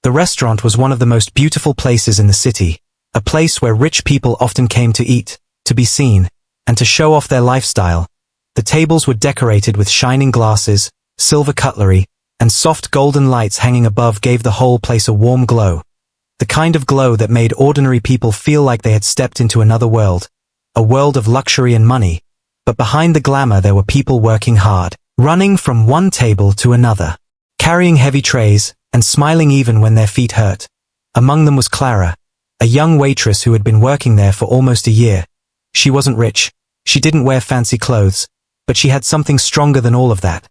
The restaurant was one of the most beautiful places in the city, a place where rich people often came to eat, to be seen, and to show off their lifestyle. The tables were decorated with shining glasses, silver cutlery, and soft golden lights hanging above gave the whole place a warm glow. The kind of glow that made ordinary people feel like they had stepped into another world, a world of luxury and money. But behind the glamour there were people working hard, running from one table to another, carrying heavy trays, and smiling even when their feet hurt. Among them was Clara, a young waitress who had been working there for almost a year. She wasn't rich, she didn't wear fancy clothes, but she had something stronger than all of that.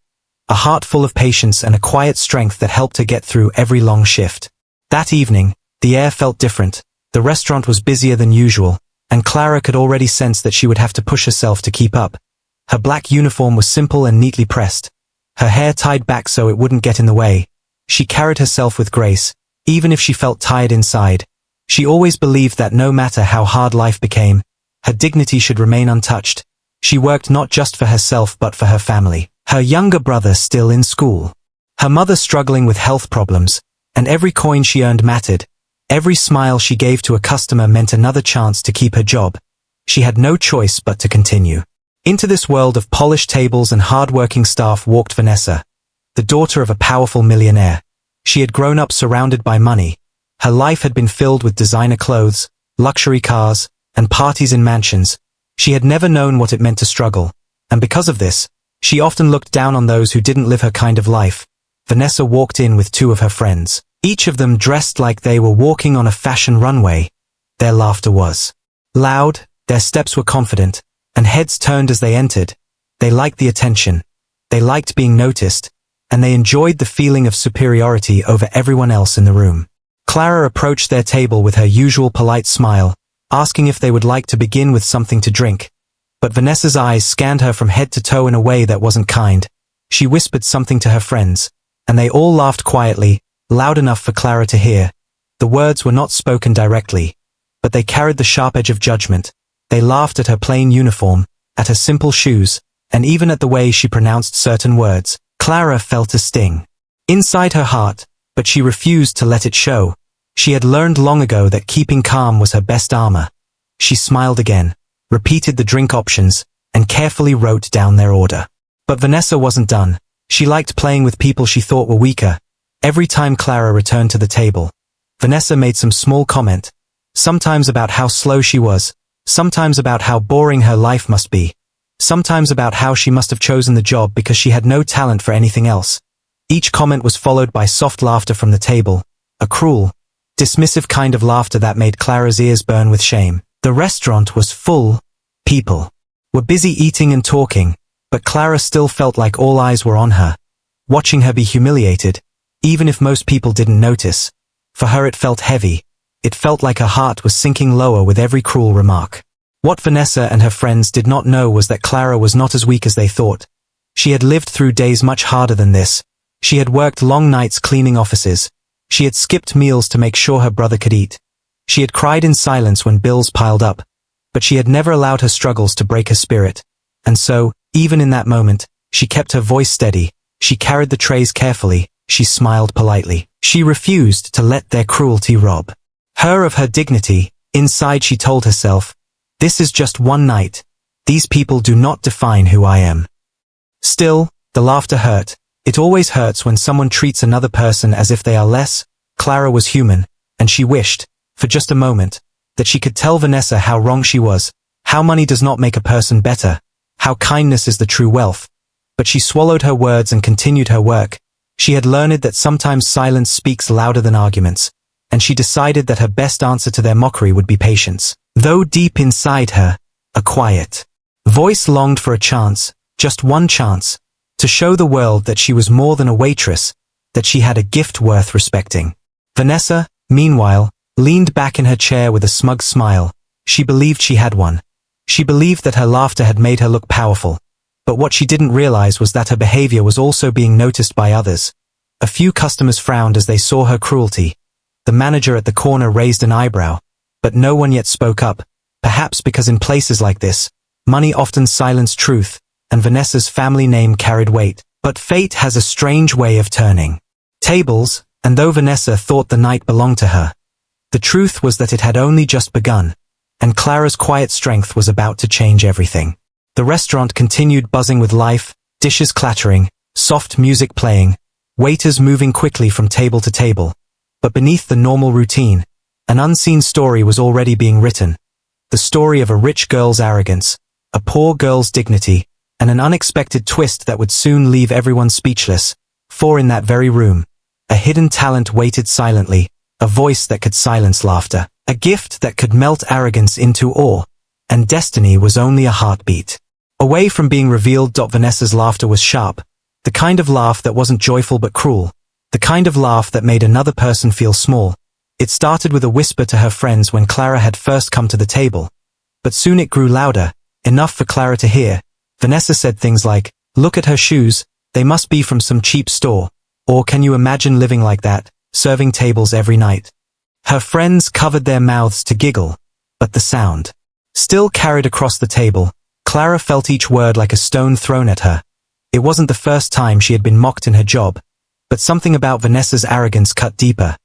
A heart full of patience and a quiet strength that helped her get through every long shift. That evening, the air felt different, the restaurant was busier than usual, and Clara could already sense that she would have to push herself to keep up. Her black uniform was simple and neatly pressed, her hair tied back so it wouldn't get in the way. She carried herself with grace, even if she felt tired inside. She always believed that no matter how hard life became, her dignity should remain untouched. She worked not just for herself but for her family, her younger brother still in school, her mother struggling with health problems, and every coin she earned mattered. Every smile she gave to a customer meant another chance to keep her job. She had no choice but to continue. Into this world of polished tables and hard-working staff walked Vanessa, the daughter of a powerful millionaire. She had grown up surrounded by money. Her life had been filled with designer clothes, luxury cars, and parties in mansions. She had never known what it meant to struggle, and because of this, she often looked down on those who didn't live her kind of life. Vanessa walked in with two of her friends, each of them dressed like they were walking on a fashion runway. Their laughter was loud, their steps were confident, and heads turned as they entered. They liked the attention, they liked being noticed, and they enjoyed the feeling of superiority over everyone else in the room. Clara approached their table with her usual polite smile, asking if they would like to begin with something to drink. But Vanessa's eyes scanned her from head to toe in a way that wasn't kind. She whispered something to her friends, and they all laughed quietly, loud enough for Clara to hear. The words were not spoken directly, but they carried the sharp edge of judgment. They laughed at her plain uniform, at her simple shoes, and even at the way she pronounced certain words. Clara felt a sting inside her heart, but she refused to let it show. She had learned long ago that keeping calm was her best armor. She smiled again, repeated the drink options, and carefully wrote down their order. But Vanessa wasn't done. She liked playing with people she thought were weaker. Every time Clara returned to the table, Vanessa made some small comment, sometimes about how slow she was, sometimes about how boring her life must be, sometimes about how she must have chosen the job because she had no talent for anything else. Each comment was followed by soft laughter from the table, a cruel, dismissive kind of laughter that made Clara's ears burn with shame. The restaurant was full. People were busy eating and talking, but Clara still felt like all eyes were on her, watching her be humiliated, even if most people didn't notice. For her it felt heavy. It felt like her heart was sinking lower with every cruel remark. What Vanessa and her friends did not know was that Clara was not as weak as they thought. She had lived through days much harder than this. She had worked long nights cleaning offices. She had skipped meals to make sure her brother could eat. She had cried in silence when bills piled up. But she had never allowed her struggles to break her spirit. And so, even in that moment, she kept her voice steady. She carried the trays carefully. She smiled politely. She refused to let their cruelty rob her of her dignity. Inside she told herself, "This is just one night. These people do not define who I am." Still, the laughter hurt. It always hurts when someone treats another person as if they are less. Clara was human, and she wished, for just a moment, that she could tell Vanessa how wrong she was, how money does not make a person better, how kindness is the true wealth. But she swallowed her words and continued her work. She had learned that sometimes silence speaks louder than arguments, and she decided that her best answer to their mockery would be patience. Though deep inside her, a quiet voice longed for a chance, just one chance, to show the world that she was more than a waitress, that she had a gift worth respecting. Vanessa, meanwhile, leaned back in her chair with a smug smile. She believed she had one. She believed that her laughter had made her look powerful. But what she didn't realize was that her behavior was also being noticed by others. A few customers frowned as they saw her cruelty. The manager at the corner raised an eyebrow, but no one yet spoke up, perhaps because in places like this, money often silenced truth, and Vanessa's family name carried weight. But fate has a strange way of turning tables, And though Vanessa thought the night belonged to her, the truth was that it had only just begun, and Clara's quiet strength was about to change everything. The restaurant continued buzzing with life, dishes clattering, soft music playing, waiters moving quickly from table to table. But beneath the normal routine, an unseen story was already being written. The story of a rich girl's arrogance, a poor girl's dignity, and an unexpected twist that would soon leave everyone speechless. For in that very room, a hidden talent waited silently, a voice that could silence laughter, a gift that could melt arrogance into awe, and destiny was only a heartbeat. Away from being revealed. Vanessa's laughter was sharp, the kind of laugh that wasn't joyful but cruel, the kind of laugh that made another person feel small. It started with a whisper to her friends when Clara had first come to the table. But soon it grew louder, enough for Clara to hear. Vanessa said things like, "Look at her shoes, they must be from some cheap store," or "Can you imagine living like that, serving tables every night?" Her friends covered their mouths to giggle, but the sound still carried across the table. Clara felt each word like a stone thrown at her. It wasn't the first time she had been mocked in her job, but something about Vanessa's arrogance cut deeper.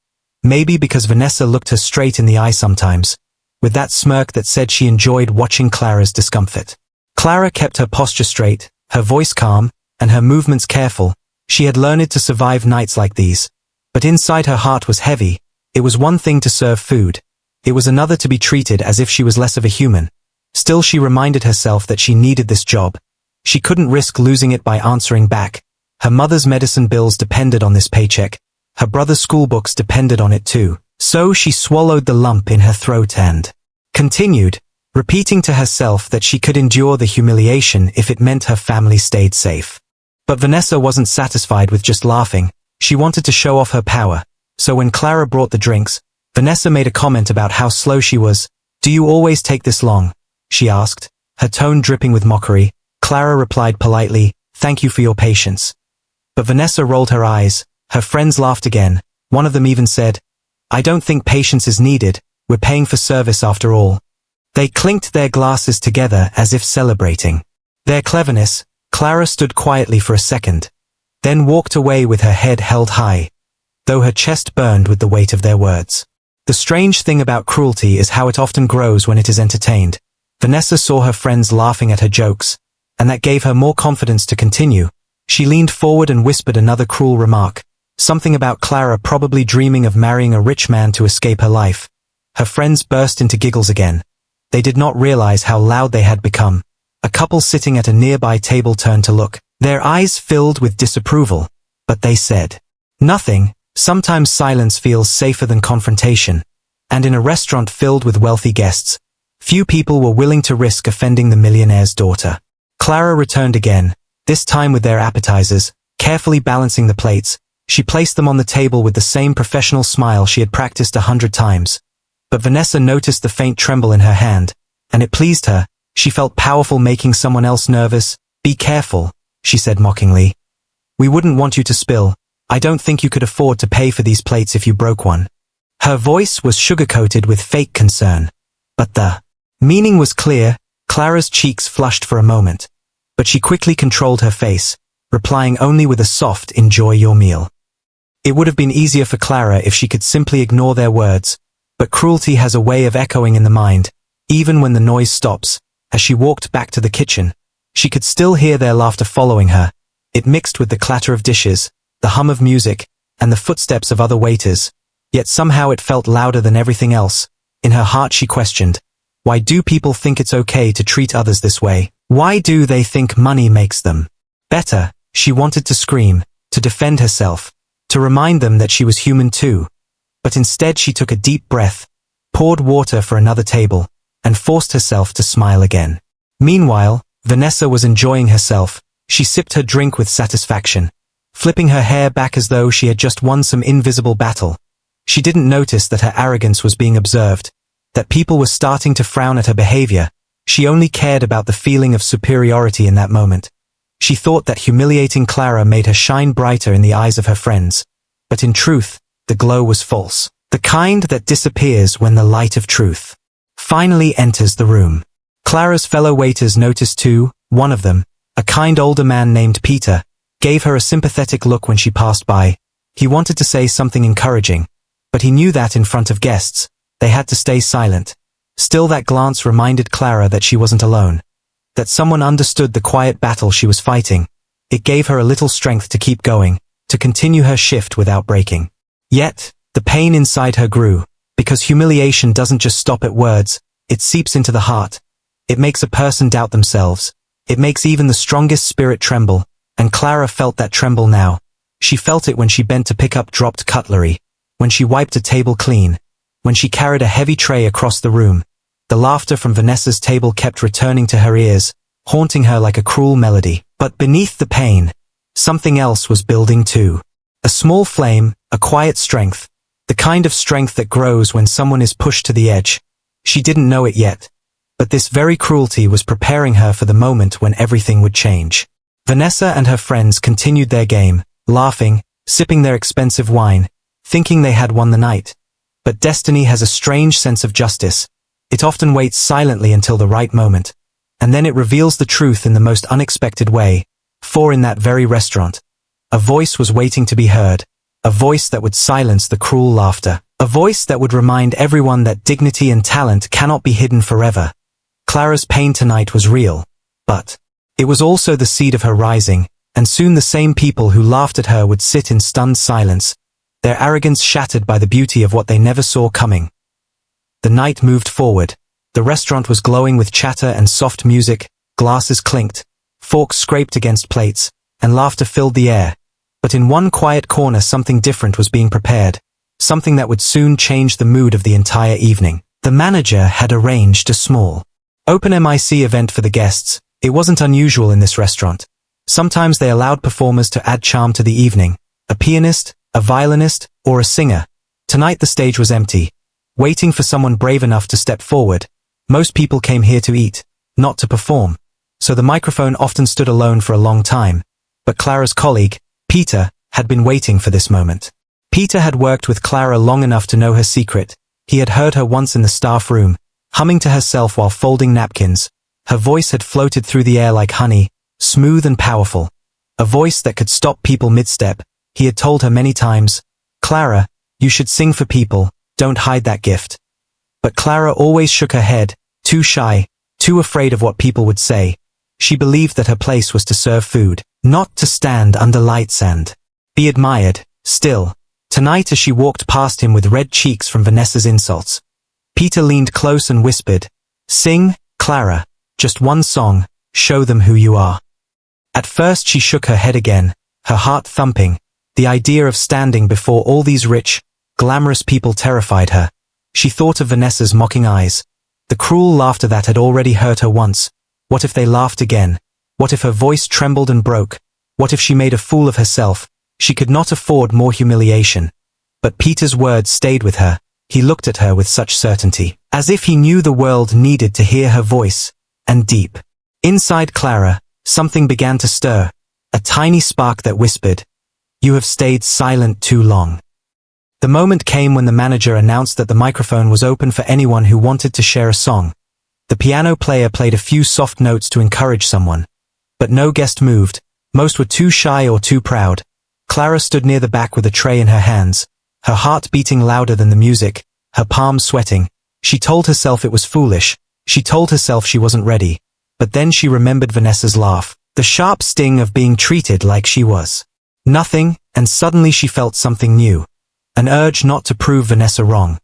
Maybe because Vanessa looked her straight in the eye sometimes, with that smirk that said she enjoyed watching Clara's discomfort. Clara kept her posture straight, her voice calm, and her movements careful. She had learned to survive nights like these. But inside her heart was heavy. It was one thing to serve food. It was another to be treated as if she was less of a human. Still, she reminded herself that she needed this job. She couldn't risk losing it by answering back. Her mother's medicine bills depended on this paycheck. Her brother's school books depended on it too. So she swallowed the lump in her throat and continued, repeating to herself that she could endure the humiliation if it meant her family stayed safe. But Vanessa wasn't satisfied with just laughing. She wanted to show off her power. So when Clara brought the drinks, Vanessa made a comment about how slow she was. "Do you always take this long?" she asked, her tone dripping with mockery. Clara replied politely, "Thank you for your patience." But Vanessa rolled her eyes. Her friends laughed again. One of them even said, "I don't think patience is needed, we're paying for service after all." They clinked their glasses together as if celebrating their cleverness. Clara stood quietly for a second, then walked away with her head held high, though her chest burned with the weight of their words. The strange thing about cruelty is how it often grows when it is entertained. Vanessa saw her friends laughing at her jokes, and that gave her more confidence to continue. She leaned forward and whispered another cruel remark, something about Clara probably dreaming of marrying a rich man to escape her life. Her friends burst into giggles again. They did not realize how loud they had become. A couple sitting at a nearby table turned to look, their eyes filled with disapproval, but they said nothing. Sometimes silence feels safer than confrontation, and in a restaurant filled with wealthy guests, few people were willing to risk offending the millionaire's daughter. Clara returned again, this time with their appetizers, carefully balancing the plates. She placed them on the table with the same professional smile she had practiced 100 times. But Vanessa noticed the faint tremble in her hand, and it pleased her. She felt powerful making someone else nervous. "Be careful," she said mockingly. "We wouldn't want you to spill. I don't think you could afford to pay for these plates if you broke one." Her voice was sugar-coated with fake concern, but the meaning was clear. Clara's cheeks flushed for a moment, but she quickly controlled her face, replying only with a soft "Enjoy your meal." It would have been easier for Clara if she could simply ignore their words, but cruelty has a way of echoing in the mind, even when the noise stops. As she walked back to the kitchen, she could still hear their laughter following her. It mixed with the clatter of dishes, the hum of music, and the footsteps of other waiters. Yet somehow it felt louder than everything else. In her heart she questioned, why do people think it's okay to treat others this way? Why do they think money makes them better? She wanted to scream, to defend herself, to remind them that she was human too. But instead she took a deep breath, poured water for another table, and forced herself to smile again. Meanwhile, Vanessa was enjoying herself. She sipped her drink with satisfaction, flipping her hair back as though she had just won some invisible battle. She didn't notice that her arrogance was being observed, that people were starting to frown at her behavior. She only cared about the feeling of superiority in that moment. She thought that humiliating Clara made her shine brighter in the eyes of her friends. But in truth, the glow was false, the kind that disappears when the light of truth finally enters the room. Clara's fellow waiters noticed too. One of them, a kind older man named Peter, gave her a sympathetic look when she passed by. He wanted to say something encouraging, but he knew that in front of guests, they had to stay silent. Still, that glance reminded Clara that she wasn't alone, that someone understood the quiet battle she was fighting. It gave her a little strength to keep going, to continue her shift without breaking. Yet, the pain inside her grew, because humiliation doesn't just stop at words, it seeps into the heart. It makes a person doubt themselves. It makes even the strongest spirit tremble, and Clara felt that tremble now. She felt it when she bent to pick up dropped cutlery, when she wiped a table clean, when she carried a heavy tray across the room. The laughter from Vanessa's table kept returning to her ears, haunting her like a cruel melody. But beneath the pain, something else was building too. A small flame, a quiet strength, the kind of strength that grows when someone is pushed to the edge. She didn't know it yet, but this very cruelty was preparing her for the moment when everything would change. Vanessa and her friends continued their game, laughing, sipping their expensive wine, thinking they had won the night. But destiny has a strange sense of justice. It often waits silently until the right moment, and then it reveals the truth in the most unexpected way. For in that very restaurant, a voice was waiting to be heard, a voice that would silence the cruel laughter, a voice that would remind everyone that dignity and talent cannot be hidden forever. Clara's pain tonight was real, but it was also the seed of her rising, and soon the same people who laughed at her would sit in stunned silence, their arrogance shattered by the beauty of what they never saw coming. The night moved forward. The restaurant was glowing with chatter and soft music, glasses clinked, forks scraped against plates, and laughter filled the air. But in one quiet corner something different was being prepared, something that would soon change the mood of the entire evening. The manager had arranged a small, open mic event for the guests. It wasn't unusual in this restaurant. Sometimes they allowed performers to add charm to the evening, a pianist, a violinist, or a singer. Tonight the stage was empty, waiting for someone brave enough to step forward. Most people came here to eat, not to perform, so the microphone often stood alone for a long time. But Clara's colleague, Peter, had been waiting for this moment. Peter had worked with Clara long enough to know her secret. He had heard her once in the staff room, humming to herself while folding napkins. Her voice had floated through the air like honey, smooth and powerful. A voice that could stop people mid-step. He had told her many times, "Clara, you should sing for people, don't hide that gift." But Clara always shook her head, too shy, too afraid of what people would say. She believed that her place was to serve food, not to stand under lights and be admired. Still, tonight as she walked past him with red cheeks from Vanessa's insults, Peter leaned close and whispered, "Sing, Clara, just one song, show them who you are." At first she shook her head again, her heart thumping. The idea of standing before all these rich, glamorous people terrified her. She thought of Vanessa's mocking eyes, the cruel laughter that had already hurt her once. What if they laughed again? What if her voice trembled and broke? What if she made a fool of herself? She could not afford more humiliation. But Peter's words stayed with her. He looked at her with such certainty, as if he knew the world needed to hear her voice. And deep inside Clara, something began to stir, a tiny spark that whispered, "You have stayed silent too long." The moment came when the manager announced that the microphone was open for anyone who wanted to share a song. The piano player played a few soft notes to encourage someone. But no guest moved. Most were too shy or too proud. Clara stood near the back with a tray in her hands, her heart beating louder than the music, her palms sweating. She told herself it was foolish. She told herself she wasn't ready. But then she remembered Vanessa's laugh, the sharp sting of being treated like she was nothing, and suddenly she felt something new. An urge not to prove Vanessa wrong,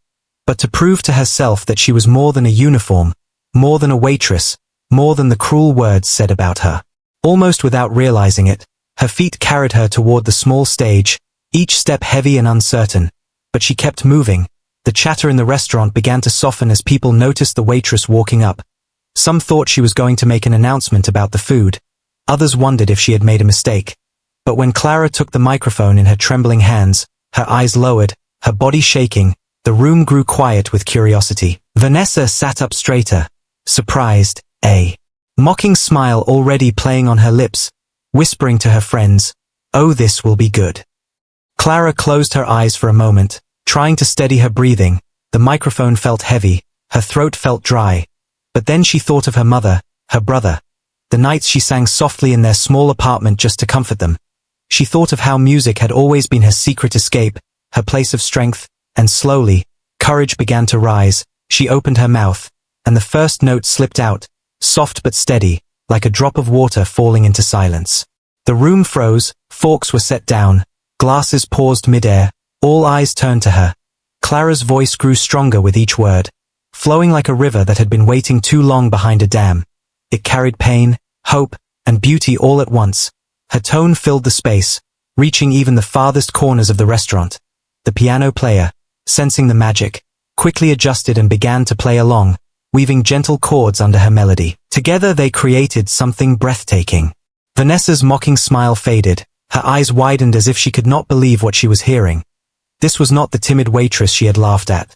but to prove to herself that she was more than a uniform, more than a waitress, more than the cruel words said about her. Almost without realizing it, her feet carried her toward the small stage, each step heavy and uncertain. But she kept moving. The chatter in the restaurant began to soften as people noticed the waitress walking up. Some thought she was going to make an announcement about the food. Others wondered if she had made a mistake. But when Clara took the microphone in her trembling hands, her eyes lowered, her body shaking, the room grew quiet with curiosity. Vanessa sat up straighter, surprised, a mocking smile already playing on her lips, whispering to her friends, "Oh, this will be good." Clara closed her eyes for a moment, trying to steady her breathing. The microphone felt heavy, her throat felt dry. But then she thought of her mother, her brother, the nights she sang softly in their small apartment just to comfort them. She thought of how music had always been her secret escape, her place of strength, and slowly, courage began to rise. She opened her mouth, and the first note slipped out, soft but steady, like a drop of water falling into silence. The room froze, forks were set down, glasses paused mid-air, all eyes turned to her. Clara's voice grew stronger with each word, flowing like a river that had been waiting too long behind a dam. It carried pain, hope, and beauty all at once. Her tone filled the space, reaching even the farthest corners of the restaurant. The piano player, sensing the magic, quickly adjusted and began to play along, weaving gentle chords under her melody. Together they created something breathtaking. Vanessa's mocking smile faded, her eyes widened as if she could not believe what she was hearing. This was not the timid waitress she had laughed at.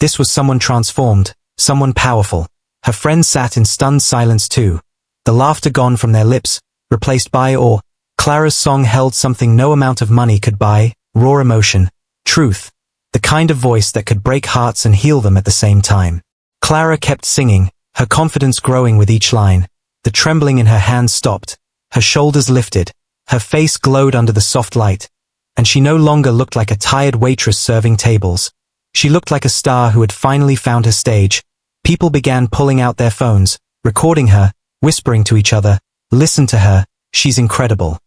This was someone transformed, someone powerful. Her friends sat in stunned silence too, the laughter gone from their lips, replaced by awe. Clara's song held something no amount of money could buy, raw emotion, truth, the kind of voice that could break hearts and heal them at the same time. Clara kept singing, her confidence growing with each line. The trembling in her hands stopped, her shoulders lifted, her face glowed under the soft light, and she no longer looked like a tired waitress serving tables. She looked like a star who had finally found her stage. People began pulling out their phones, recording her, whispering to each other, "Listen to her, she's incredible."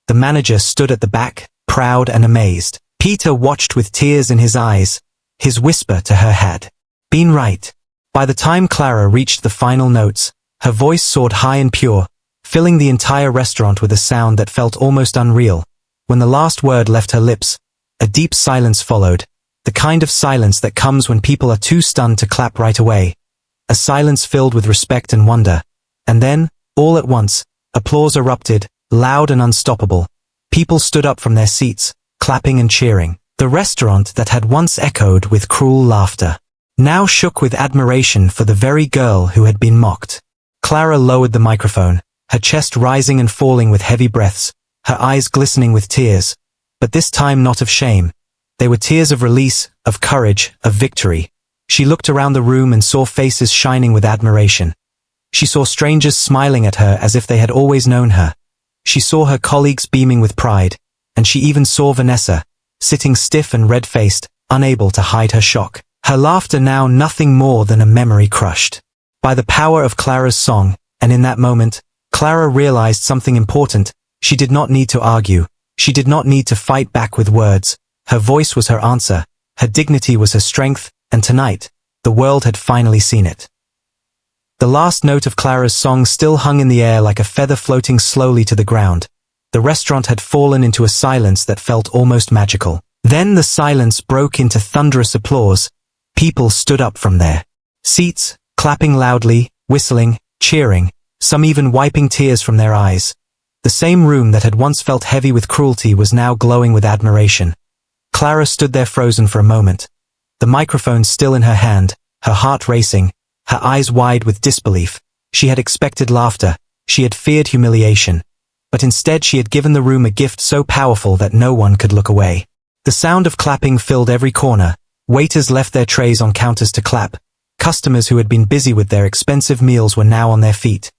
The manager stood at the back, proud and amazed. Peter watched with tears in his eyes. His whisper to her had been right. By the time Clara reached the final notes, her voice soared high and pure, filling the entire restaurant with a sound that felt almost unreal. When the last word left her lips, a deep silence followed, the kind of silence that comes when people are too stunned to clap right away. A silence filled with respect and wonder. And then, all at once, applause erupted, loud and unstoppable. People stood up from their seats, clapping and cheering. The restaurant that had once echoed with cruel laughter now shook with admiration for the very girl who had been mocked. Clara lowered the microphone, her chest rising and falling with heavy breaths, her eyes glistening with tears, but this time not of shame. They were tears of release, of courage, of victory. She looked around the room and saw faces shining with admiration. She saw strangers smiling at her as if they had always known her. She saw her colleagues beaming with pride, and she even saw Vanessa, sitting stiff and red-faced, unable to hide her shock. Her laughter now nothing more than a memory crushed by the power of Clara's song, and in that moment, Clara realized something important. She did not need to argue. She did not need to fight back with words. Her voice was her answer. Her dignity was her strength, and tonight, the world had finally seen it. The last note of Clara's song still hung in the air like a feather floating slowly to the ground. The restaurant had fallen into a silence that felt almost magical. Then the silence broke into thunderous applause. People stood up from their seats, clapping loudly, whistling, cheering, some even wiping tears from their eyes. The same room that had once felt heavy with cruelty was now glowing with admiration. Clara stood there frozen for a moment, the microphone still in her hand, her heart racing, her eyes wide with disbelief. She had expected laughter, she had feared humiliation, but instead she had given the room a gift so powerful that no one could look away. The sound of clapping filled every corner. Waiters left their trays on counters to clap. Customers who had been busy with their expensive meals were now on their feet,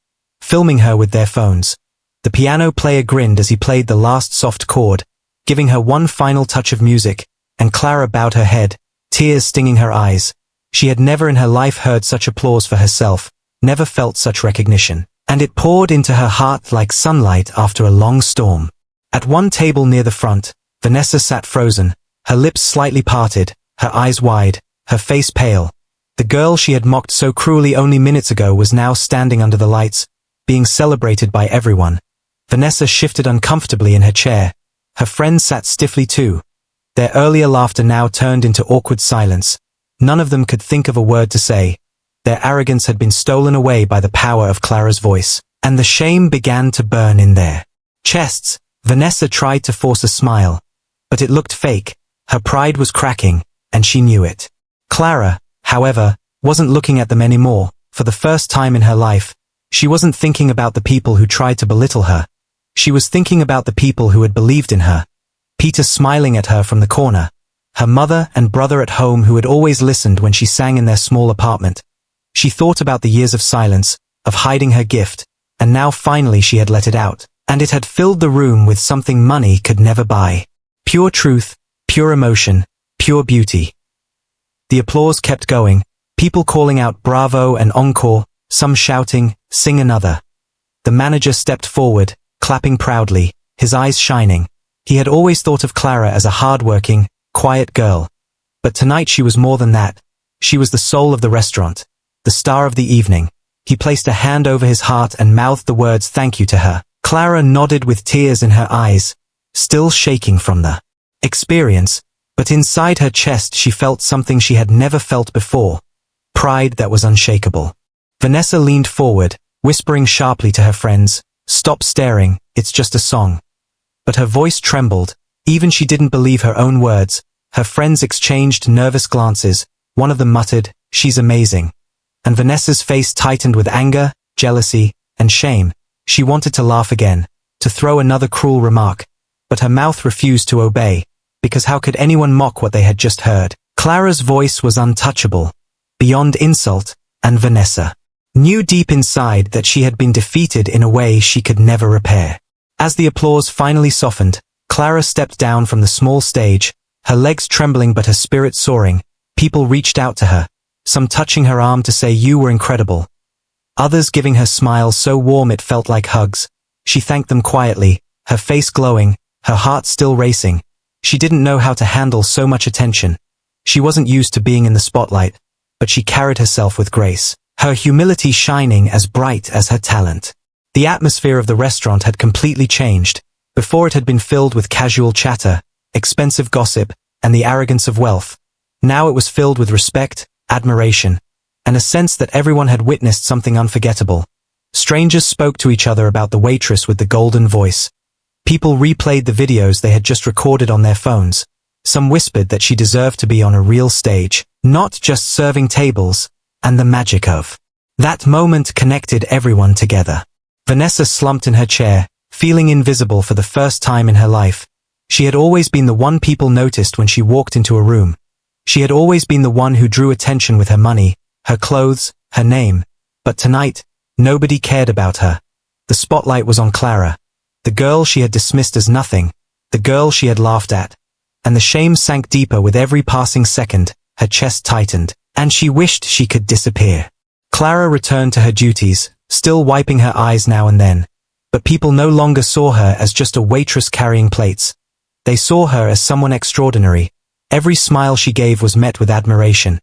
filming her with their phones. The piano player grinned as he played the last soft chord, giving her one final touch of music, and Clara bowed her head, tears stinging her eyes. She had never in her life heard such applause for herself, never felt such recognition, and it poured into her heart like sunlight after a long storm. At one table near the front, Vanessa sat frozen, her lips slightly parted, her eyes wide, her face pale. The girl she had mocked so cruelly only minutes ago was now standing under the lights, being celebrated by everyone. Vanessa shifted uncomfortably in her chair. Her friends sat stiffly too. Their earlier laughter now turned into awkward silence. None of them could think of a word to say. Their arrogance had been stolen away by the power of Clara's voice, and the shame began to burn in their chests. Vanessa tried to force a smile, but it looked fake. Her pride was cracking, and she knew it. Clara, however, wasn't looking at them anymore. For the first time in her life, she wasn't thinking about the people who tried to belittle her. She was thinking about the people who had believed in her. Peter smiling at her from the corner. Her mother and brother at home who had always listened when she sang in their small apartment. She thought about the years of silence, of hiding her gift, and now finally she had let it out. and it had filled the room with something money could never buy. Pure truth, pure emotion, pure beauty. The applause kept going, people calling out bravo and encore, some shouting, sing another. The manager stepped forward, clapping proudly, his eyes shining. He had always thought of Clara as a hard-working, quiet girl. But tonight she was more than that. She was the soul of the restaurant, the star of the evening. He placed a hand over his heart and mouthed the words thank you to her. Clara nodded with tears in her eyes, still shaking from the experience, but inside her chest she felt something she had never felt before, pride that was unshakable. Vanessa leaned forward, whispering sharply to her friends, "Stop staring, it's just a song." But her voice trembled, even she didn't believe her own words. Her friends exchanged nervous glances, one of them muttered, "She's amazing." And Vanessa's face tightened with anger, jealousy, and shame. She wanted to laugh again, to throw another cruel remark, but her mouth refused to obey, because how could anyone mock what they had just heard? Clara's voice was untouchable, beyond insult, and Vanessa knew deep inside that she had been defeated in a way she could never repair. As the applause finally softened, Clara stepped down from the small stage, her legs trembling but her spirit soaring. People reached out to her, some touching her arm to say you were incredible. Others giving her smiles so warm it felt like hugs. She thanked them quietly, her face glowing, her heart still racing. She didn't know how to handle so much attention. She wasn't used to being in the spotlight, but she carried herself with grace, her humility shining as bright as her talent. The atmosphere of the restaurant had completely changed. Before it had been filled with casual chatter, expensive gossip, and the arrogance of wealth. Now it was filled with respect, admiration, and a sense that everyone had witnessed something unforgettable. Strangers spoke to each other about the waitress with the golden voice. People replayed the videos they had just recorded on their phones. Some whispered that she deserved to be on a real stage, not just serving tables, and the magic of that moment connected everyone together. Vanessa slumped in her chair, feeling invisible for the first time in her life. She had always been the one people noticed when she walked into a room. She had always been the one who drew attention with her money, her clothes, her name. But tonight, nobody cared about her. The spotlight was on Clara, the girl she had dismissed as nothing, the girl she had laughed at. And the shame sank deeper with every passing second, her chest tightened, and she wished she could disappear. Clara returned to her duties, still wiping her eyes now and then. But people no longer saw her as just a waitress carrying plates. They saw her as someone extraordinary. Every smile she gave was met with admiration.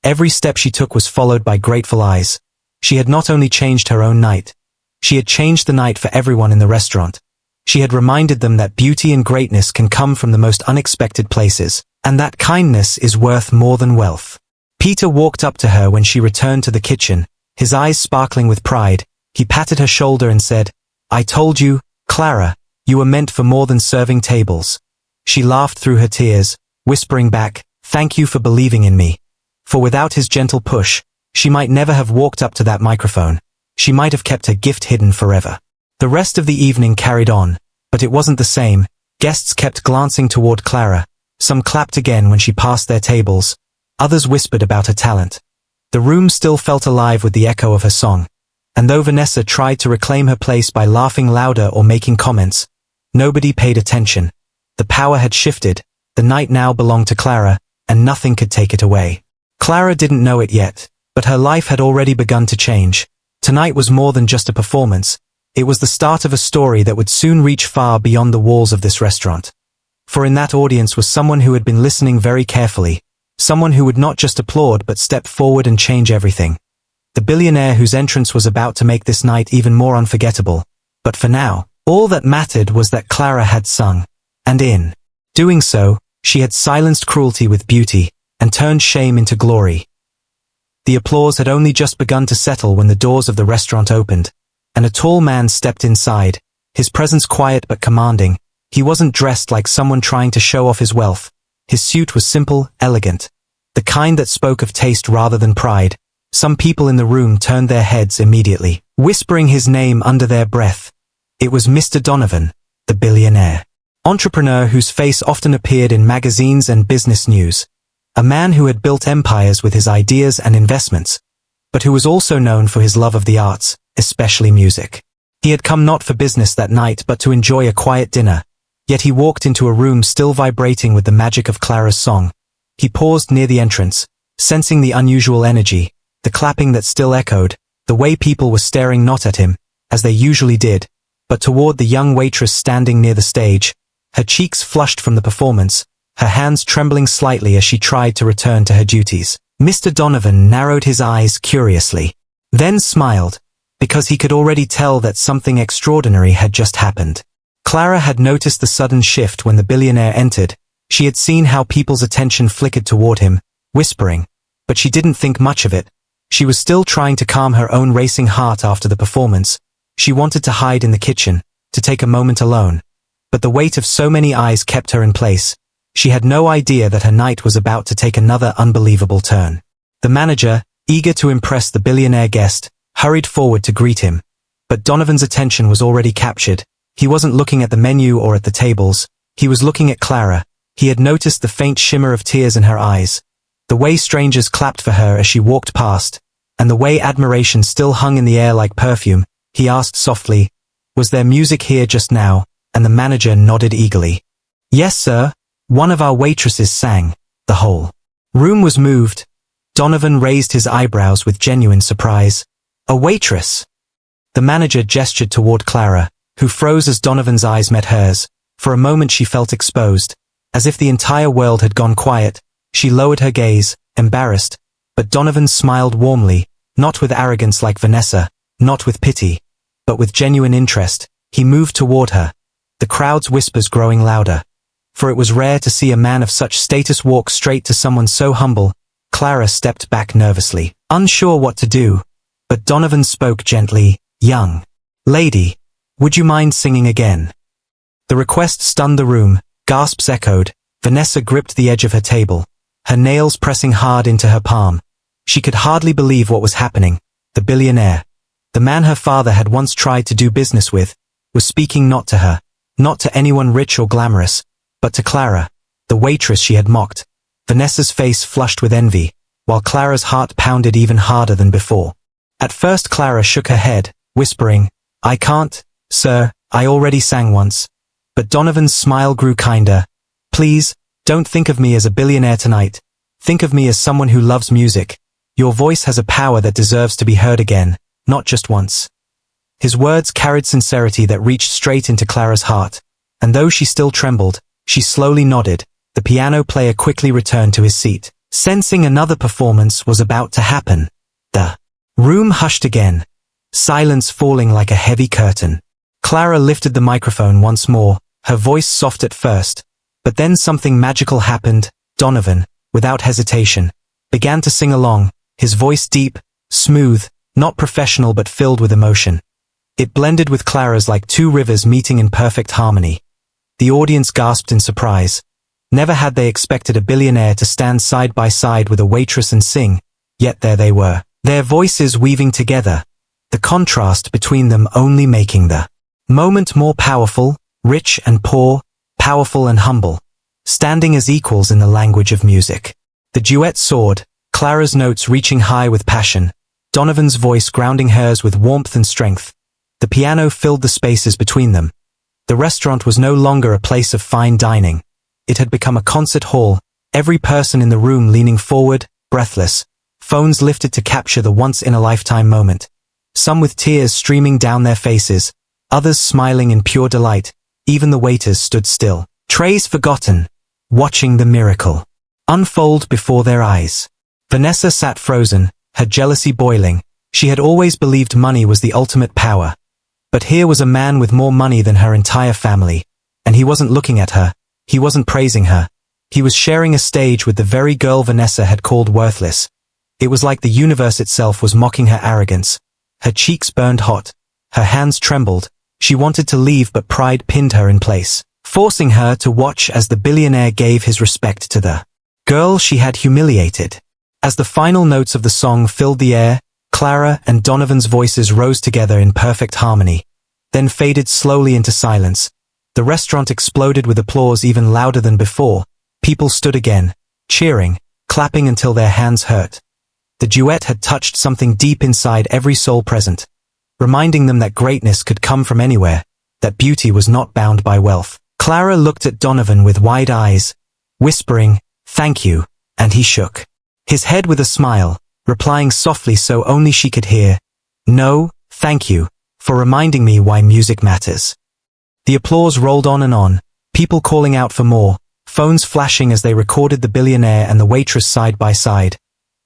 Every step she took was followed by grateful eyes. She had not only changed her own night, she had changed the night for everyone in the restaurant. She had reminded them that beauty and greatness can come from the most unexpected places, and that kindness is worth more than wealth. Peter walked up to her when she returned to the kitchen, his eyes sparkling with pride. He patted her shoulder and said, "I told you, Clara, you were meant for more than serving tables." She laughed through her tears, whispering back, "Thank you for believing in me." For without his gentle push, she might never have walked up to that microphone. She might have kept her gift hidden forever. The rest of the evening carried on, but it wasn't the same. Guests kept glancing toward Clara. Some clapped again when she passed their tables. Others whispered about her talent. The room still felt alive with the echo of her song. And though Vanessa tried to reclaim her place by laughing louder or making comments, nobody paid attention. The power had shifted. The night now belonged to Clara, and nothing could take it away. Clara didn't know it yet, but her life had already begun to change. Tonight was more than just a performance. It was the start of a story that would soon reach far beyond the walls of this restaurant. For in that audience was someone who had been listening very carefully, someone who would not just applaud but step forward and change everything. The billionaire whose entrance was about to make this night even more unforgettable. But for now, all that mattered was that Clara had sung. And in doing so, she had silenced cruelty with beauty, and turned shame into glory. The applause had only just begun to settle when the doors of the restaurant opened, and a tall man stepped inside, his presence quiet but commanding. He wasn't dressed like someone trying to show off his wealth. His suit was simple, elegant, the kind that spoke of taste rather than pride. Some people in the room turned their heads immediately, whispering his name under their breath. It was Mr. Donovan, the billionaire. Entrepreneur whose face often appeared in magazines and business news. A man who had built empires with his ideas and investments, but who was also known for his love of the arts, especially music. He had come not for business that night but to enjoy a quiet dinner. Yet he walked into a room still vibrating with the magic of Clara's song. He paused near the entrance, sensing the unusual energy, the clapping that still echoed, the way people were staring not at him, as they usually did, but toward the young waitress standing near the stage, her cheeks flushed from the performance, her hands trembling slightly as she tried to return to her duties. Mr. Donovan narrowed his eyes curiously, then smiled, because he could already tell that something extraordinary had just happened. Clara had noticed the sudden shift when the billionaire entered. She had seen how people's attention flickered toward him, whispering, but she didn't think much of it. She was still trying to calm her own racing heart after the performance. She wanted to hide in the kitchen, to take a moment alone. But the weight of so many eyes kept her in place. She had no idea that her night was about to take another unbelievable turn. The manager, eager to impress the billionaire guest, hurried forward to greet him. But Donovan's attention was already captured. He wasn't looking at the menu or at the tables. He was looking at Clara. He had noticed the faint shimmer of tears in her eyes, the way strangers clapped for her as she walked past, and the way admiration still hung in the air like perfume. He asked softly, "Was there music here just now?" And the manager nodded eagerly. "Yes, sir. One of our waitresses sang." The whole room was moved. Donovan raised his eyebrows with genuine surprise. "A waitress?" The manager gestured toward Clara, who froze as Donovan's eyes met hers. For a moment she felt exposed, as if the entire world had gone quiet. She lowered her gaze, embarrassed, but Donovan smiled warmly, not with arrogance like Vanessa, not with pity, but with genuine interest. He moved toward her, the crowd's whispers growing louder. For it was rare to see a man of such status walk straight to someone so humble. Clara stepped back nervously, unsure what to do, but Donovan spoke gently. "Young lady, would you mind singing again?" The request stunned the room. Gasps echoed. Vanessa gripped the edge of her table, her nails pressing hard into her palm. She could hardly believe what was happening. The billionaire, the man her father had once tried to do business with, was speaking not to her, not to anyone rich or glamorous, but to Clara, the waitress she had mocked. Vanessa's face flushed with envy, while Clara's heart pounded even harder than before. At first Clara shook her head, whispering, "I can't, sir, I already sang once." But Donovan's smile grew kinder. "Please, don't think of me as a billionaire tonight. Think of me as someone who loves music. Your voice has a power that deserves to be heard again, not just once." His words carried sincerity that reached straight into Clara's heart, and though she still trembled, she slowly nodded. The piano player quickly returned to his seat, sensing another performance was about to happen. The room hushed again, silence falling like a heavy curtain. Clara lifted the microphone once more, her voice soft at first, but then something magical happened. Donovan, without hesitation, began to sing along, his voice deep, smooth, not professional but filled with emotion. It blended with Clara's like two rivers meeting in perfect harmony. The audience gasped in surprise. Never had they expected a billionaire to stand side by side with a waitress and sing, yet there they were, their voices weaving together, the contrast between them only making the moment more powerful, rich and poor, powerful and humble, standing as equals in the language of music. The duet soared, Clara's notes reaching high with passion, Donovan's voice grounding hers with warmth and strength. The piano filled the spaces between them. The restaurant was no longer a place of fine dining. It had become a concert hall, every person in the room leaning forward, breathless, phones lifted to capture the once-in-a-lifetime moment. Some with tears streaming down their faces, others smiling in pure delight. Even the waiters stood still, trays forgotten, watching the miracle unfold before their eyes. Vanessa sat frozen, her jealousy boiling. She had always believed money was the ultimate power. But here was a man with more money than her entire family, and he wasn't looking at her, he wasn't praising her. He was sharing a stage with the very girl Vanessa had called worthless. It was like the universe itself was mocking her arrogance. Her cheeks burned hot, her hands trembled. She wanted to leave but pride pinned her in place, forcing her to watch as the billionaire gave his respect to the girl she had humiliated. As the final notes of the song filled the air, Clara and Donovan's voices rose together in perfect harmony, then faded slowly into silence. The restaurant exploded with applause even louder than before. People stood again, cheering, clapping until their hands hurt. The duet had touched something deep inside every soul present. reminding them that greatness could come from anywhere, that beauty was not bound by wealth. Clara looked at Donovan with wide eyes, whispering, "Thank you," and he shook his head with a smile, replying softly so only she could hear, "No, thank you, for reminding me why music matters." The applause rolled on and on, people calling out for more, phones flashing as they recorded the Billionaire and the Waitress side by side.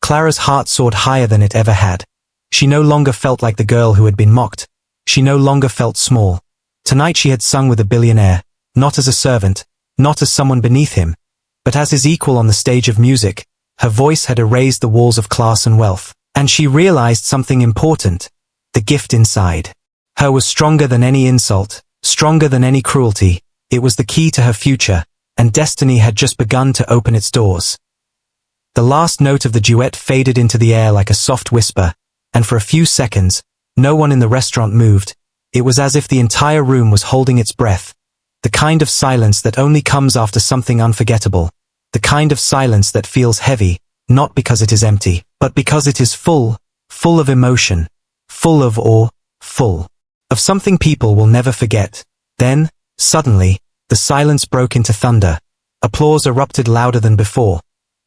Clara's heart soared higher than it ever had. She no longer felt like the girl who had been mocked. She no longer felt small. Tonight she had sung with a billionaire, not as a servant, not as someone beneath him, but as his equal on the stage of music. Her voice had erased the walls of class and wealth, and she realized something important. The gift inside her was stronger than any insult, stronger than any cruelty. It was the key to her future, and destiny had just begun to open its doors. The last note of the duet faded into the air like a soft whisper, and for a few seconds, no one in the restaurant moved. It was as if the entire room was holding its breath, the kind of silence that only comes after something unforgettable, the kind of silence that feels heavy, not because it is empty, but because it is full, full of emotion, full of awe, full of something people will never forget. Then, suddenly, the silence broke into thunder. Applause erupted louder than before,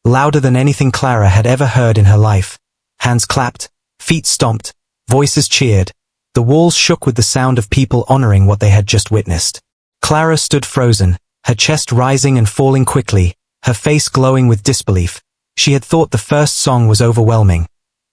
louder than anything Clara had ever heard in her life. Hands clapped, feet stomped, voices cheered. The walls shook with the sound of people honoring what they had just witnessed. Clara stood frozen, her chest rising and falling quickly, her face glowing with disbelief. She had thought the first song was overwhelming.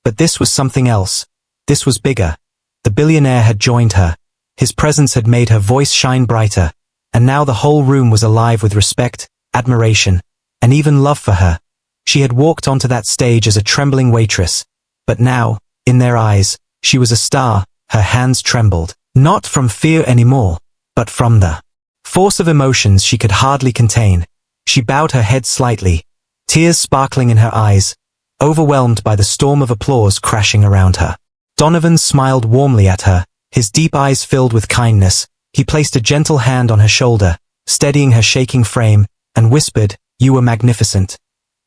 But this was something else. This was bigger. The billionaire had joined her. His presence had made her voice shine brighter, and now the whole room was alive with respect, admiration, and even love for her. She had walked onto that stage as a trembling waitress, but now, in their eyes, she was a star. Her hands trembled, not from fear anymore, but from the force of emotions she could hardly contain. She bowed her head slightly, tears sparkling in her eyes, overwhelmed by the storm of applause crashing around her. Donovan smiled warmly at her, his deep eyes filled with kindness. He placed a gentle hand on her shoulder, steadying her shaking frame, and whispered, "You were magnificent."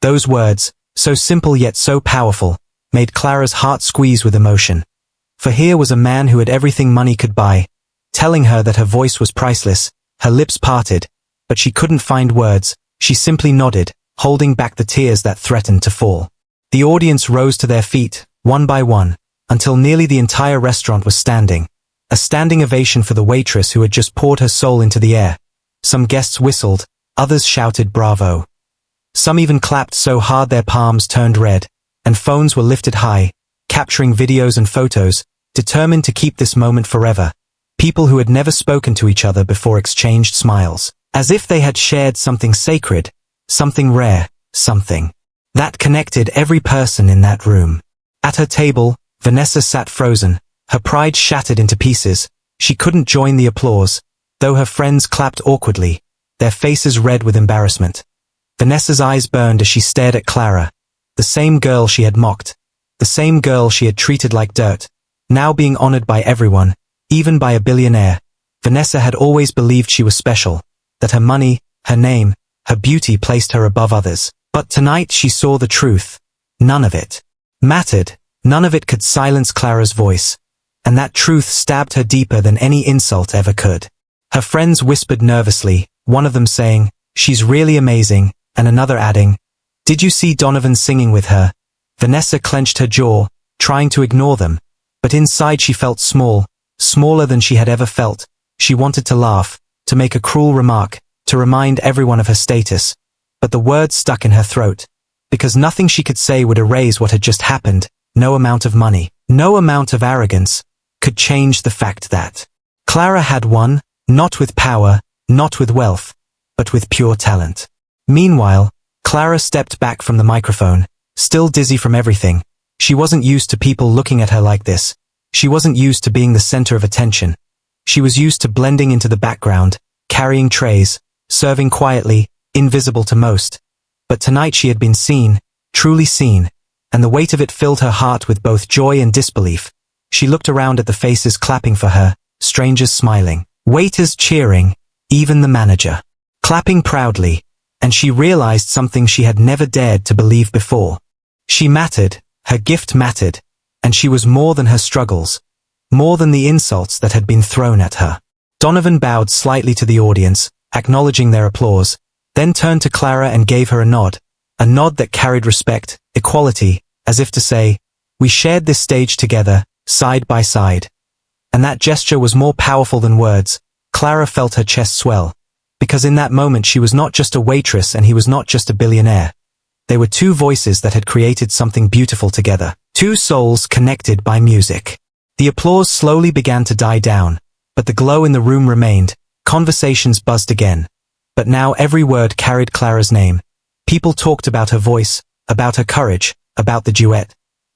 Those words, so simple yet so powerful, made Clara's heart squeeze with emotion. For here was a man who had everything money could buy, telling her that her voice was priceless. Her lips parted, but she couldn't find words. She simply nodded, holding back the tears that threatened to fall. The audience rose to their feet, one by one, until nearly the entire restaurant was standing. A standing ovation for the waitress who had just poured her soul into the air. Some guests whistled, others shouted bravo. Some even clapped so hard their palms turned red, and phones were lifted high, capturing videos and photos, determined to keep this moment forever. People who had never spoken to each other before exchanged smiles, as if they had shared something sacred, something rare, something that connected every person in that room. At her table, Vanessa sat frozen, her pride shattered into pieces. She couldn't join the applause, though her friends clapped awkwardly, their faces red with embarrassment. Vanessa's eyes burned as she stared at Clara, the same girl she had mocked, the same girl she had treated like dirt, now being honored by everyone, even by a billionaire. Vanessa had always believed she was special, that her money, her name, her beauty placed her above others. But tonight she saw the truth. None of it mattered. None of it could silence Clara's voice. And that truth stabbed her deeper than any insult ever could. Her friends whispered nervously, one of them saying, "She's really amazing," and another adding, "Did you see Donovan singing with her?" Vanessa clenched her jaw, trying to ignore them. But inside she felt small, smaller than she had ever felt. She wanted to laugh, to make a cruel remark, to remind everyone of her status. But the words stuck in her throat, because nothing she could say would erase what had just happened. No amount of money, no amount of arrogance, could change the fact that Clara had won, not with power, not with wealth, but with pure talent. Meanwhile, Clara stepped back from the microphone, still dizzy from everything. She wasn't used to people looking at her like this. She wasn't used to being the center of attention. She was used to blending into the background, carrying trays, serving quietly, invisible to most. But tonight she had been seen, truly seen, and the weight of it filled her heart with both joy and disbelief. She looked around at the faces clapping for her, strangers smiling, waiters cheering, even the manager clapping proudly, and she realized something she had never dared to believe before. She mattered, her gift mattered, and she was more than her struggles. more than the insults that had been thrown at her. Donovan bowed slightly to the audience, acknowledging their applause, then turned to Clara and gave her a nod that carried respect, equality, as if to say, "We shared this stage together, side by side." And that gesture was more powerful than words. Clara felt her chest swell, because in that moment she was not just a waitress and he was not just a billionaire. They were two voices that had created something beautiful together, two souls connected by music. The applause slowly began to die down, but the glow in the room remained. Conversations buzzed again. But now every word carried Clara's name. People talked about her voice, about her courage, about the duet.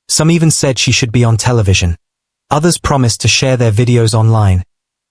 Some even said she should be on television. Others promised to share their videos online,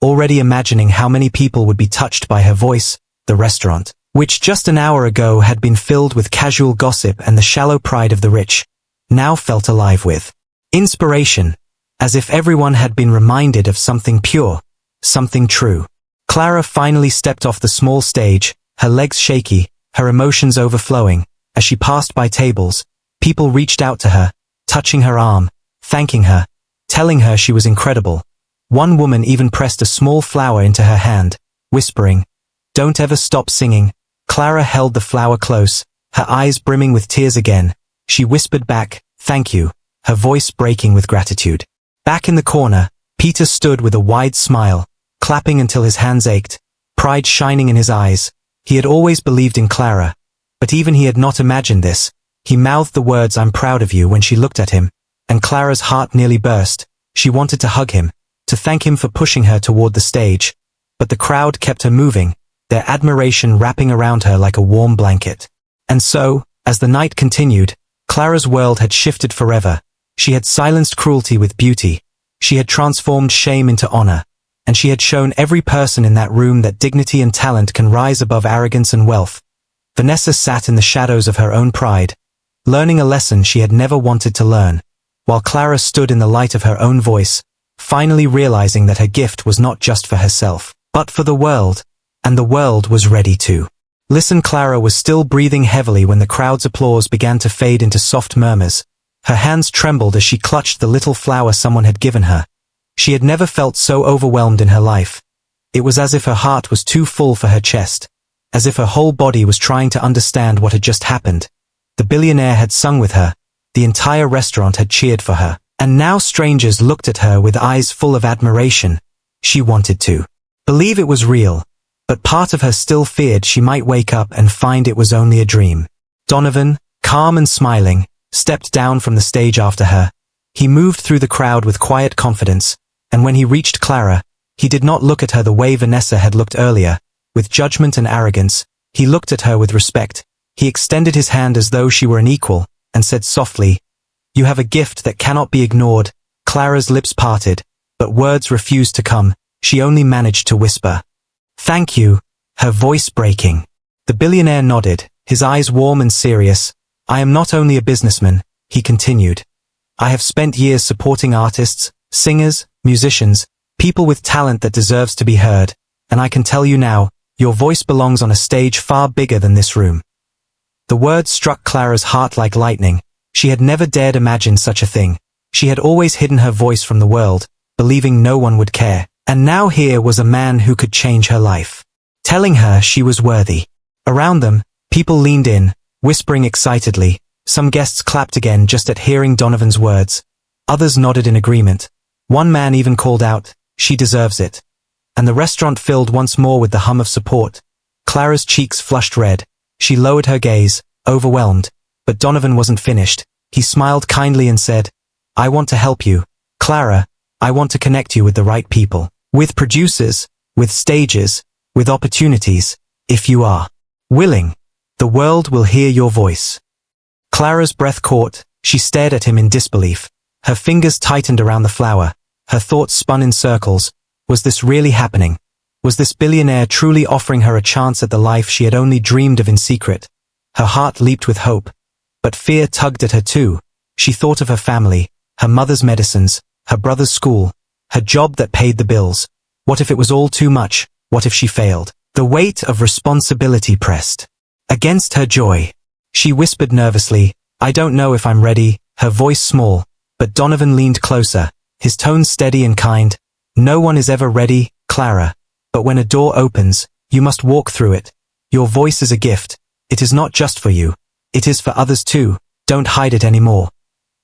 already imagining how many people would be touched by her voice. The restaurant, which just an hour ago had been filled with casual gossip and the shallow pride of the rich, now felt alive with inspiration, as if everyone had been reminded of something pure, something true. Clara finally stepped off the small stage, her legs shaky, her emotions overflowing. As she passed by tables, people reached out to her, touching her arm, thanking her, telling her she was incredible. One woman even pressed a small flower into her hand, whispering, "Don't ever stop singing." Clara held the flower close, her eyes brimming with tears again. She whispered back, "Thank you," her voice breaking with gratitude. Back in the corner, Peter stood with a wide smile, clapping until his hands ached, pride shining in his eyes. He had always believed in Clara, but even he had not imagined this. He mouthed the words, "I'm proud of you," when she looked at him, and Clara's heart nearly burst. She wanted to hug him, to thank him for pushing her toward the stage, but the crowd kept her moving, their admiration wrapping around her like a warm blanket. And so, as the night continued, Clara's world had shifted forever. She had silenced cruelty with beauty. She had transformed shame into honor, and she had shown every person in that room that dignity and talent can rise above arrogance and wealth. Vanessa sat in the shadows of her own pride, learning a lesson she had never wanted to learn, while Clara stood in the light of her own voice, finally realizing that her gift was not just for herself, but for the world, and the world was ready to listen. Clara was still breathing heavily when the crowd's applause began to fade into soft murmurs. Her hands trembled as she clutched the little flower someone had given her. She had never felt so overwhelmed in her life. It was as if her heart was too full for her chest, as if her whole body was trying to understand what had just happened. The billionaire had sung with her, the entire restaurant had cheered for her, and now strangers looked at her with eyes full of admiration. She wanted to believe it was real, but part of her still feared she might wake up and find it was only a dream. Donovan, calm and smiling, stepped down from the stage after her. He moved through the crowd with quiet confidence, and when he reached Clara, he did not look at her the way Vanessa had looked earlier, with judgment and arrogance. He looked at her with respect. He extended his hand as though she were an equal, and said softly, "You have a gift that cannot be ignored." Clara's lips parted, but words refused to come. She only managed to whisper, "Thank you," her voice breaking. The billionaire nodded, his eyes warm and serious. "I am not only a businessman," he continued. "I have spent years supporting artists, singers, musicians, people with talent that deserves to be heard, and I can tell you now, your voice belongs on a stage far bigger than this room." The words struck Clara's heart like lightning. She had never dared imagine such a thing. She had always hidden her voice from the world, believing no one would care. And now here was a man who could change her life, telling her she was worthy. Around them, people leaned in, whispering excitedly. Some guests clapped again just at hearing Donovan's words. Others nodded in agreement. One man even called out, "She deserves it." And the restaurant filled once more with the hum of support. Clara's cheeks flushed red. She lowered her gaze, overwhelmed. But Donovan wasn't finished. He smiled kindly and said, "I want to help you, Clara. I want to connect you with the right people, with producers, with stages, with opportunities. If you are willing, the world will hear your voice." Clara's breath caught. She stared at him in disbelief. Her fingers tightened around the flower. Her thoughts spun in circles. Was this really happening? Was this billionaire truly offering her a chance at the life she had only dreamed of in secret? Her heart leaped with hope, but fear tugged at her too. She thought of her family, her mother's medicines, her brother's school, her job that paid the bills. What if it was all too much? What if she failed? The weight of responsibility pressed against her joy. She whispered nervously, "I don't know if I'm ready," her voice small, but Donovan leaned closer, his tone steady and kind. No one is ever ready, Clara. But when a door opens, you must walk through it. Your voice is a gift. It is not just for you. It is for others too. Don't hide it anymore.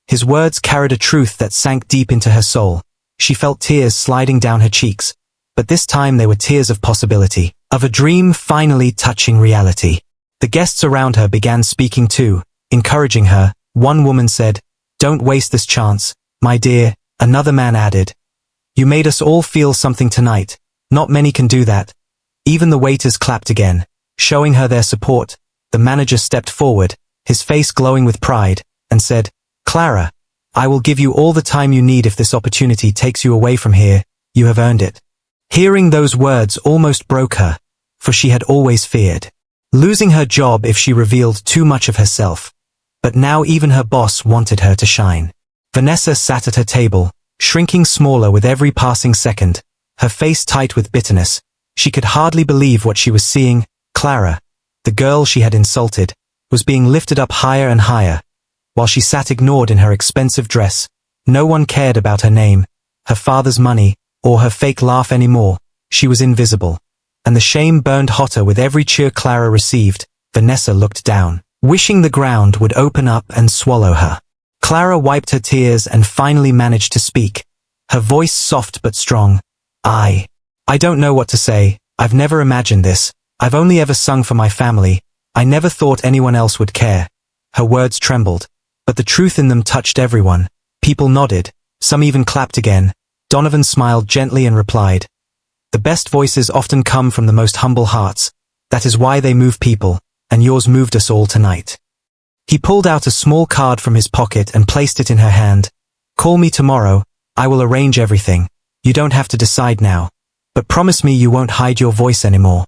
His words carried a truth that sank deep into her soul. She felt tears sliding down her cheeks. But this time they were tears of possibility, of a dream finally touching reality. The guests around her began speaking too, encouraging her. One woman said, "Don't waste this chance, my dear," another man added. "You made us all feel something tonight. Not many can do that." Even the waiters clapped again, showing her their support. The manager stepped forward, his face glowing with pride, and said, "Clara, I will give you all the time you need if this opportunity takes you away from here. You have earned it." Hearing those words almost broke her, for she had always feared losing her job if she revealed too much of herself. But now even her boss wanted her to shine. Vanessa sat at her table, shrinking smaller with every passing second, her face tight with bitterness. She could hardly believe what she was seeing. Clara, the girl she had insulted, was being lifted up higher and higher, while she sat ignored in her expensive dress. No one cared about her name, her father's money, or her fake laugh anymore. She was invisible. And the shame burned hotter with every cheer Clara received. Vanessa looked down, wishing the ground would open up and swallow her. Clara wiped her tears and finally managed to speak, her voice soft but strong. I don't know what to say. I've never imagined this. I've only ever sung for my family. I never thought anyone else would care." Her words trembled, but the truth in them touched everyone. People nodded, some even clapped again. Donovan smiled gently and replied, "The best voices often come from the most humble hearts. That is why they move people, and yours moved us all tonight." He pulled out a small card from his pocket and placed it in her hand. "Call me tomorrow. I will arrange everything. You don't have to decide now. But promise me you won't hide your voice anymore."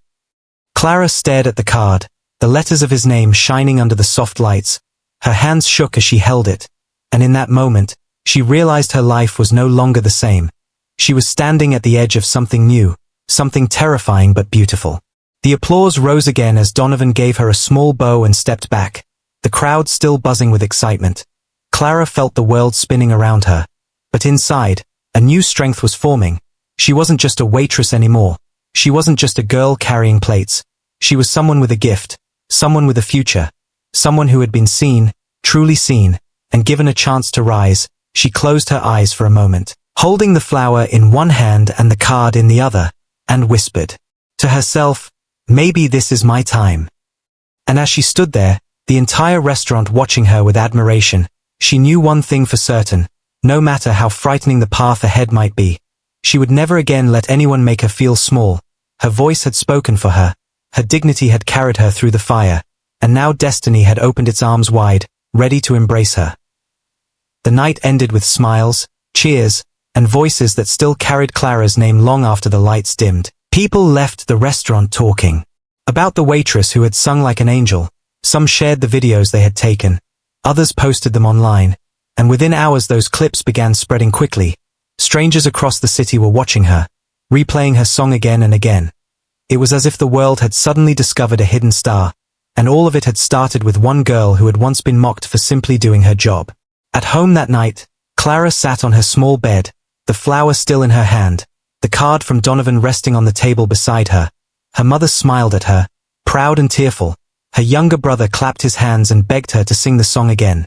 Clara stared at the card, the letters of his name shining under the soft lights. Her hands shook as she held it, and in that moment, she realized her life was no longer the same. She was standing at the edge of something new, something terrifying but beautiful. The applause rose again as Donovan gave her a small bow and stepped back, the crowd still buzzing with excitement. Clara felt the world spinning around her, but inside, a new strength was forming. She wasn't just a waitress anymore. She wasn't just a girl carrying plates. She was someone with a gift, someone with a future, someone who had been seen, truly seen, and given a chance to rise. She closed her eyes for a moment, holding the flower in one hand and the card in the other, and whispered to herself, "Maybe this is my time." And as she stood there, the entire restaurant watching her with admiration, she knew one thing for certain: no matter how frightening the path ahead might be, she would never again let anyone make her feel small. Her voice had spoken for her, her dignity had carried her through the fire, and now destiny had opened its arms wide, ready to embrace her. The night ended with smiles, cheers, and voices that still carried Clara's name long after the lights dimmed. People left the restaurant talking about the waitress who had sung like an angel. Some shared the videos they had taken, others posted them online, and within hours those clips began spreading quickly. Strangers across the city were watching her, replaying her song again and again. It was as if the world had suddenly discovered a hidden star, and all of it had started with one girl who had once been mocked for simply doing her job. At home that night, Clara sat on her small bed, the flower still in her hand, the card from Donovan resting on the table beside her. Her mother smiled at her, proud and tearful. Her younger brother clapped his hands and begged her to sing the song again.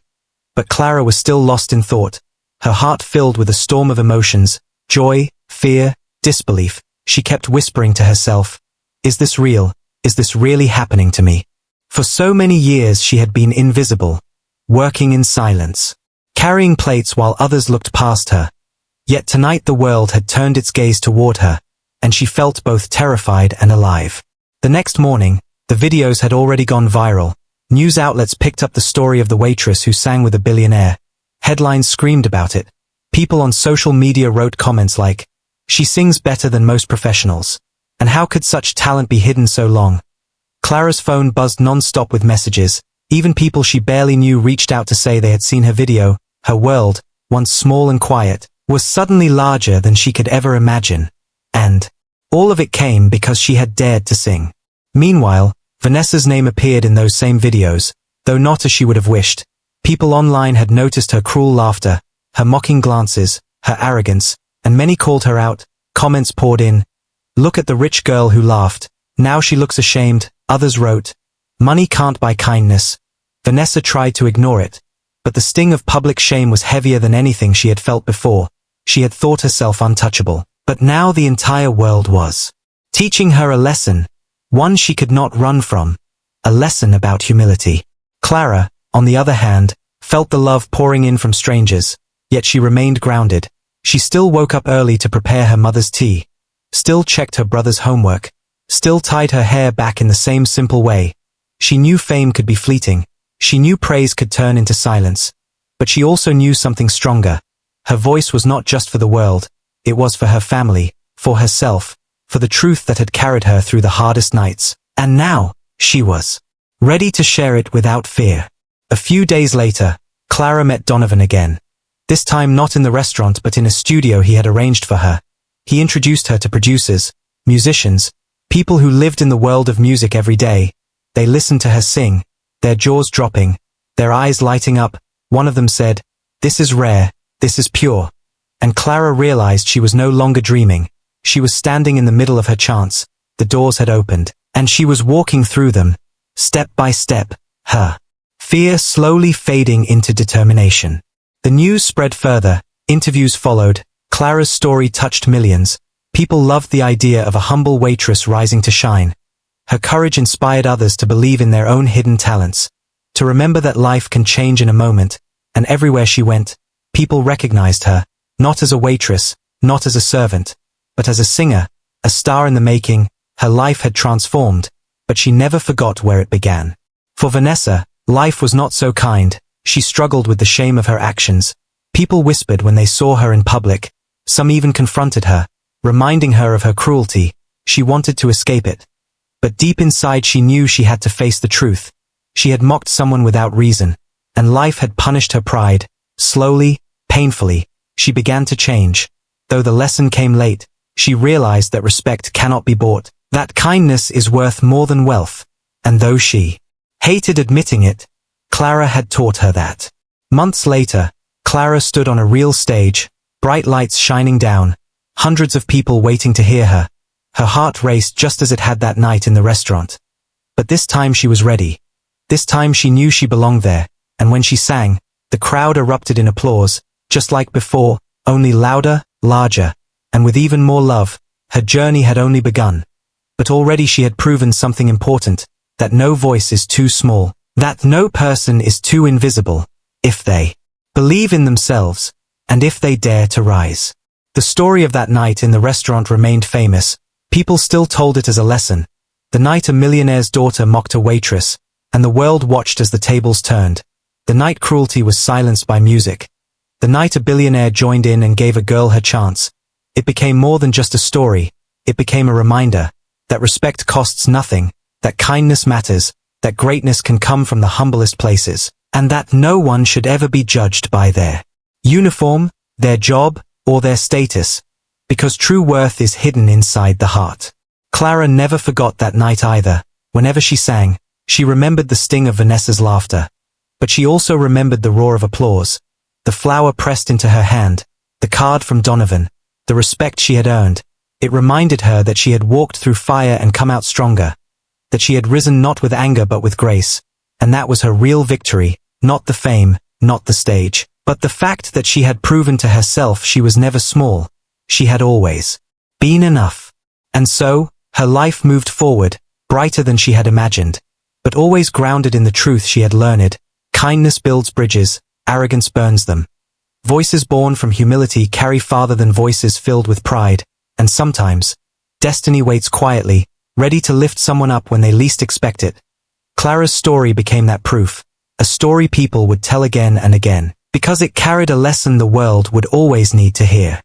But Clara was still lost in thought, her heart filled with a storm of emotions, joy, fear, disbelief. She kept whispering to herself, "Is this real? Is this really happening to me?" For so many years she had been invisible, working in silence, carrying plates while others looked past her. Yet tonight the world had turned its gaze toward her, and she felt both terrified and alive. The next morning, the videos had already gone viral. News outlets picked up the story of the waitress who sang with a billionaire. Headlines screamed about it. People on social media wrote comments like, "She sings better than most professionals. And how could such talent be hidden so long?" Clara's phone buzzed non-stop with messages. Even people she barely knew reached out to say they had seen her video. Her world, once small and quiet, was suddenly larger than she could ever imagine. And all of it came because she had dared to sing. Meanwhile, Vanessa's name appeared in those same videos, though not as she would have wished. People online had noticed her cruel laughter, her mocking glances, her arrogance, and many called her out. Comments poured in. Look at the rich girl who laughed. Now she looks ashamed. Others wrote, money can't buy kindness. Vanessa tried to ignore it, but the sting of public shame was heavier than anything she had felt before. She had thought herself untouchable, but now the entire world was teaching her a lesson, one she could not run from, a lesson about humility. Clara, on the other hand, felt the love pouring in from strangers, yet she remained grounded. She still woke up early to prepare her mother's tea, still checked her brother's homework, still tied her hair back in the same simple way. She knew fame could be fleeting. She knew praise could turn into silence. But she also knew something stronger. Her voice was not just for the world. It was for her family, for herself, for the truth that had carried her through the hardest nights. And now, she was ready to share it without fear. A few days later, Clara met Donovan again. This time not in the restaurant but in a studio he had arranged for her. He introduced her to producers, musicians, people who lived in the world of music every day. They listened to her sing, their jaws dropping, their eyes lighting up. One of them said, "This is rare, this is pure." And Clara realized she was no longer dreaming. She was standing in the middle of her chance. The doors had opened, and she was walking through them, step by step, her fear slowly fading into determination. The news spread further, interviews followed, Clara's story touched millions. People loved the idea of a humble waitress rising to shine. Her courage inspired others to believe in their own hidden talents, to remember that life can change in a moment, and everywhere she went, people recognized her, not as a waitress, not as a servant, but as a singer, a star in the making. Her life had transformed, but she never forgot where it began. For Vanessa, life was not so kind. She struggled with the shame of her actions. People whispered when they saw her in public. Some even confronted her, reminding her of her cruelty. She wanted to escape it. But deep inside she knew she had to face the truth. She had mocked someone without reason, and life had punished her pride. Slowly, painfully, she began to change. Though the lesson came late, she realized that respect cannot be bought, that kindness is worth more than wealth. And though she hated admitting it, Clara had taught her that. Months later, Clara stood on a real stage, bright lights shining down, hundreds of people waiting to hear her. Her heart raced just as it had that night in the restaurant. But this time she was ready. This time she knew she belonged there, and when she sang, the crowd erupted in applause, just like before, only louder, larger, and with even more love. Her journey had only begun. But already she had proven something important, that no voice is too small, that no person is too invisible, if they believe in themselves, and if they dare to rise. The story of that night in the restaurant remained famous. People still told it as a lesson. The night a millionaire's daughter mocked a waitress, and the world watched as the tables turned. The night cruelty was silenced by music. The night a billionaire joined in and gave a girl her chance. It became more than just a story. It became a reminder that respect costs nothing, that kindness matters, that greatness can come from the humblest places, and that no one should ever be judged by their uniform, their job, or their status, because true worth is hidden inside the heart. Clara never forgot that night either. Whenever she sang, she remembered the sting of Vanessa's laughter. But she also remembered the roar of applause, the flower pressed into her hand, the card from Donovan, the respect she had earned. It reminded her that she had walked through fire and come out stronger, that she had risen not with anger but with grace, and that was her real victory, not the fame, not the stage, but the fact that she had proven to herself she was never small. She had always been enough. And so, her life moved forward, brighter than she had imagined, but always grounded in the truth she had learned. Kindness builds bridges, arrogance burns them. Voices born from humility carry farther than voices filled with pride, and sometimes, destiny waits quietly, ready to lift someone up when they least expect it. Clara's story became that proof, a story people would tell again and again, because it carried a lesson the world would always need to hear.